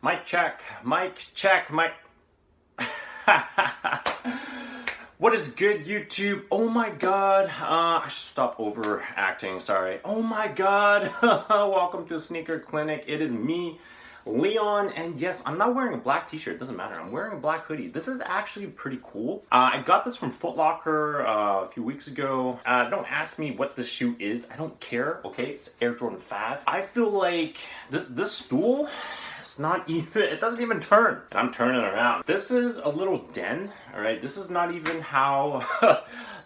Mic check, mic. What is good, YouTube? Oh my god, I should stop overacting, sorry. Oh my god, welcome to Sneaker Clinic. It is me, Leon, and yes, I'm not wearing a black t-shirt, it doesn't matter. I'm wearing a black hoodie. This is actually pretty cool. I got this from Foot Locker a few weeks ago. Don't ask me what this shoe is, I don't care, okay? It's Air Jordan 5. I feel like this stool, it's not even, it doesn't even turn. And I'm turning around. This is a little den, all right? This is not even how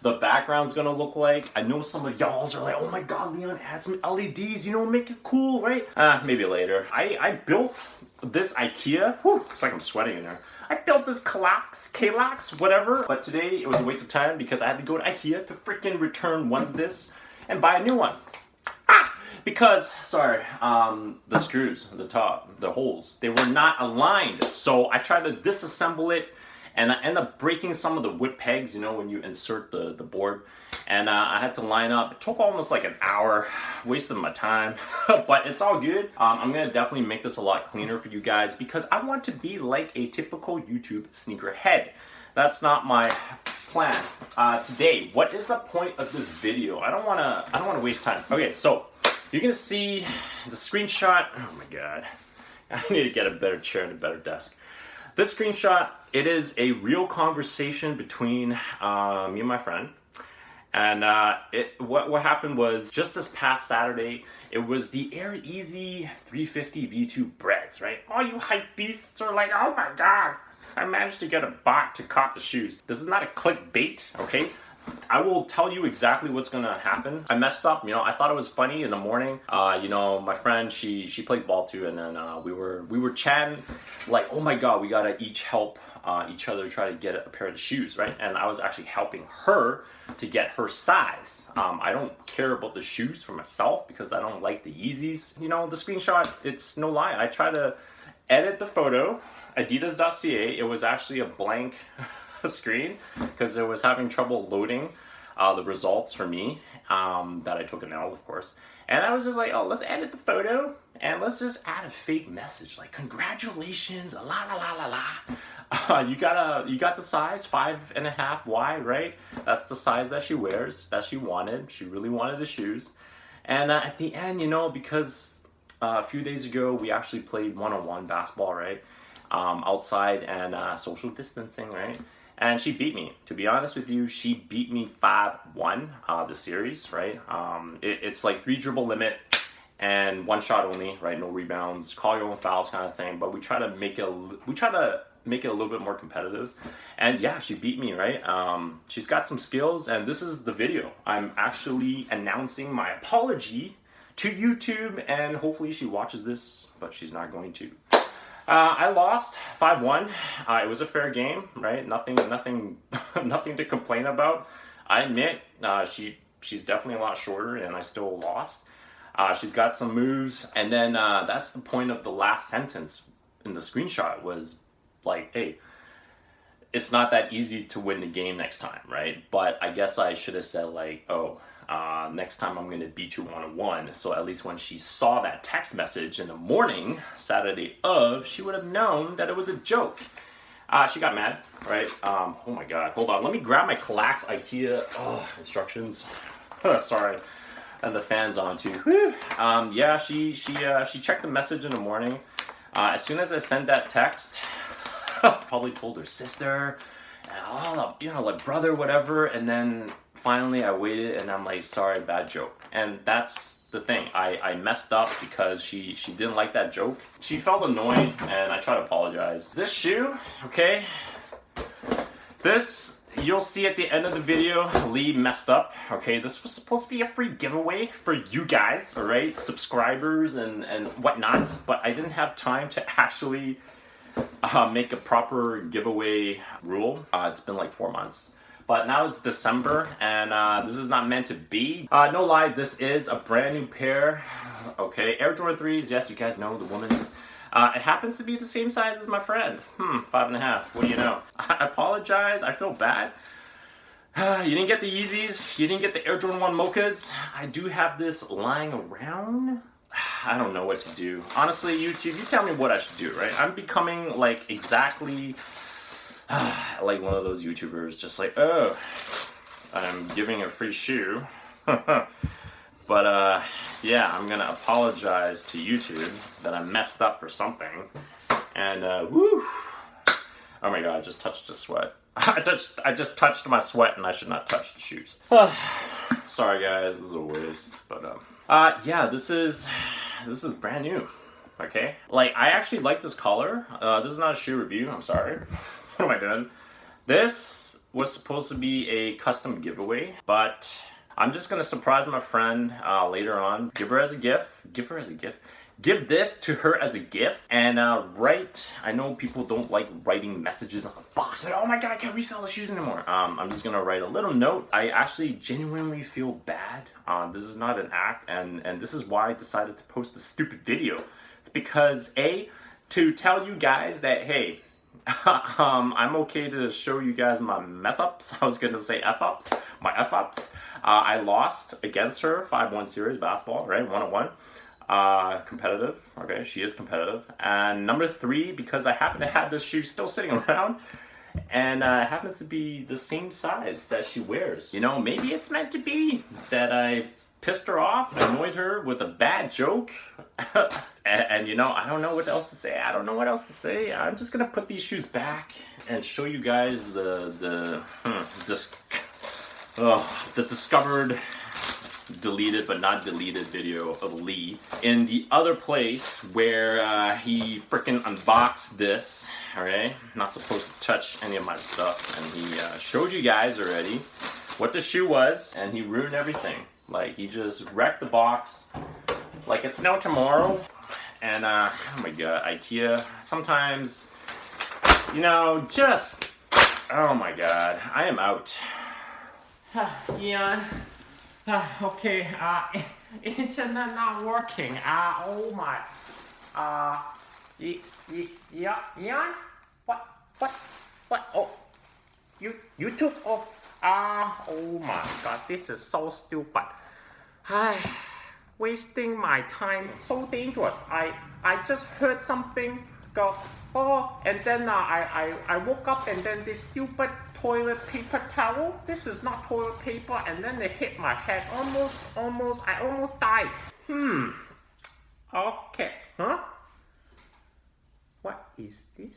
the background's gonna look like. I know some of y'all's are like, oh my god, Leon, add some LEDs, you know, make it cool, right? Maybe later. I built this IKEA. Whew, it's like I'm sweating in there. I built this Klinoc, whatever. But today it was a waste of time because I had to go to IKEA to freaking return one of this and buy a new one. Because, sorry, the screws, the top, the holes, they were not aligned. So I tried to disassemble it and I ended up breaking some of the wood pegs, you know, when you insert the board. And I had to line up. It took almost like an hour, wasted my time, but it's all good. I'm gonna definitely make this a lot cleaner for you guys because I want to be like a typical YouTube sneakerhead. That's not my plan. Today, what is the point of this video? I don't wanna waste time. Okay, so you're gonna see the screenshot. Oh my god, I need to get a better chair and a better desk. This screenshot, it is a real conversation between me and my friend. And what happened was just this past Saturday, it was the Air Easy 350 V2 breads, right? All you hype beasts are like, oh my god, I managed to get a bot to cop the shoes. This is not a clickbait, okay? I will tell you exactly what's gonna happen. I messed up, you know, I thought it was funny in the morning. You know, my friend, she plays ball too, and then we were chatting like, oh my god, we gotta each help each other try to get a pair of shoes, right? And I was actually helping her to get her size. I don't care about the shoes for myself because I don't like the Yeezys. You know, the screenshot, it's no lie. I tried to edit the photo, adidas.ca, it was actually a blank screen because it was having trouble loading the results for me that I took an L, of course. And I was just like, oh, let's edit the photo and let's just add a fake message like, congratulations, la la la la la. You got the size 5.5 wide, right? That's the size that she wears, that she wanted. She really wanted the shoes. And at the end, you know, because a few days ago we actually played one-on-one basketball, right? Outside and social distancing, right? And she beat me. To be honest with you, she beat me 5-1 the series, right? It's like 3 dribble limit and 1 shot only, right? No rebounds, call your own fouls kind of thing. But we try to make it a little bit more competitive. And yeah, she beat me, right? She's got some skills, and this is the video. I'm actually announcing my apology to YouTube, and hopefully she watches this, but she's not going to. I lost 5-1. It was a fair game, right? Nothing to complain about. I admit, she's definitely a lot shorter, and I still lost. She's got some moves, and then that's the point of the last sentence in the screenshot was like, hey, it's not that easy to win the game next time, right? But I guess I should have said like, oh, next time I'm gonna beat you 1-on-1. So at least when she saw that text message in the morning, Saturday of, she would have known that it was a joke. She got mad, right? Oh my god, hold on. Let me grab my Klinoc IKEA instructions. Sorry. And the fan's on too. Whew. Yeah, she checked the message in the morning. As soon as I sent that text, probably told her sister, and you know, like brother, whatever, and then finally I waited and I'm like, sorry, bad joke. And that's the thing, I messed up because she didn't like that joke. She felt annoyed and I tried to apologize. This shoe, okay, this, you'll see at the end of the video, Lee messed up, okay? This was supposed to be a free giveaway for you guys, all right? Subscribers and whatnot, but I didn't have time to actually make a proper giveaway rule. It's been like 4 months. But now it's December, and this is not meant to be. No lie, this is a brand new pair. Okay, Air Jordan 3s, yes, you guys know, the women's. It happens to be the same size as my friend. 5.5, what do you know? I apologize, I feel bad. You didn't get the Yeezys, you didn't get the Air Jordan 1 Mochas. I do have this lying around. I don't know what to do. Honestly, YouTube, you tell me what I should do, right? I'm becoming like exactly like one of those YouTubers, just like, oh, I'm giving a free shoe. But yeah, I'm gonna apologize to YouTube that I messed up for something. And woo! Oh my god, I just touched the sweat. I just touched my sweat, and I should not touch the shoes. Sorry guys, this is a waste. But yeah, this is brand new. Okay, like I actually like this color. This is not a shoe review. I'm sorry. What am I doing? This was supposed to be a custom giveaway, but I'm just gonna surprise my friend later on. Give her as a gift. Give her as a gift. Give this to her as a gift. And write. I know people don't like writing messages on the box. Like, oh my god, I can't resell the shoes anymore. I'm just gonna write a little note. I actually genuinely feel bad. This is not an act, and this is why I decided to post this stupid video. It's because to tell you guys that hey. I'm okay to show you guys my mess ups. I was gonna say F ups, my F ups. I lost against her 5-1 series basketball, right? 1-1. Competitive. Okay, she is competitive. And number 3, because I happen to have this shoe still sitting around, and it happens to be the same size that she wears. You know, maybe it's meant to be that I pissed her off, annoyed her with a bad joke. And you know, I don't know what else to say. I don't know what else to say. I'm just gonna put these shoes back and show you guys the discovered, deleted but not deleted video of Lee in the other place where he freaking unboxed this. Alright, not supposed to touch any of my stuff, and he showed you guys already what the shoe was, and he ruined everything. Like, he just wrecked the box like it's no tomorrow. And oh my god, IKEA, sometimes, you know, just, oh my god, I am out. Ian, okay, internet not working, oh my, yeah, Ian, what, oh, YouTube, oh my god, this is so stupid. Wasting my time, so dangerous. I just heard something go, oh, and then I woke up, and then this stupid toilet paper towel. This is not toilet paper, and then it hit my head. I almost died. Okay, huh? What is this?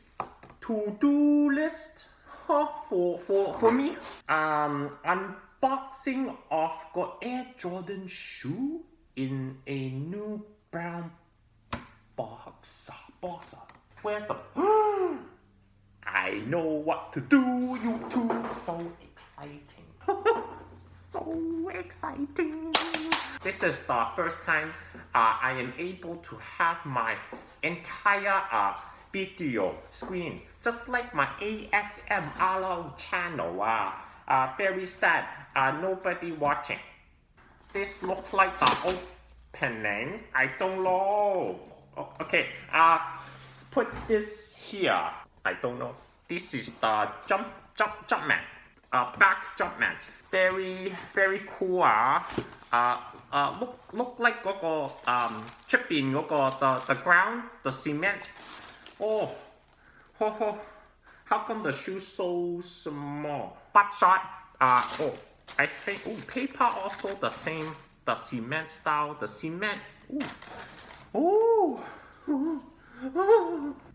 To-do list? Huh? For me? Unboxing of the Air Jordan shoe in a new brown box. Where's the... I know what to do, YouTube. So exciting. So exciting. This is the first time I am able to have my entire video screen, just like my ASMR channel. Very sad. Nobody watching. This look like the opening. I don't know. Okay, put this here. I don't know. This is the Jumpman. Back Jumpman. Very cool. Look like 嗰個出邊嗰個 the ground, the cement. Oh, how come the shoe so small? Butt shot. Oh, I think. Oh, paper also the same. The cement style. The cement. Ooh.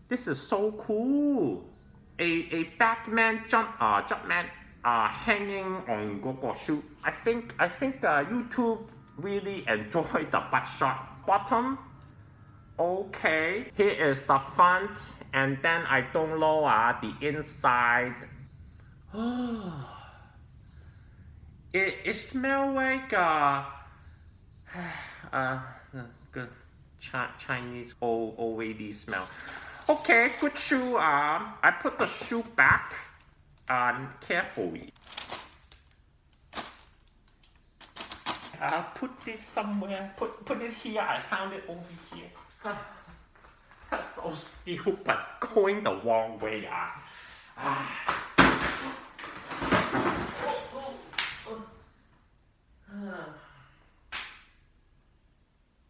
This is so cool. A Batman Jumpman hanging on 嗰個 shoe. I think YouTube really enjoyed the butt shot. Bottom. Okay. Here is the front, and then I don't know the inside. It smells like good Chinese old lady smell. Okay, good shoe. I put the shoe back carefully. Put this somewhere. Put it here. I found it over here. That's so stupid. Going the wrong way.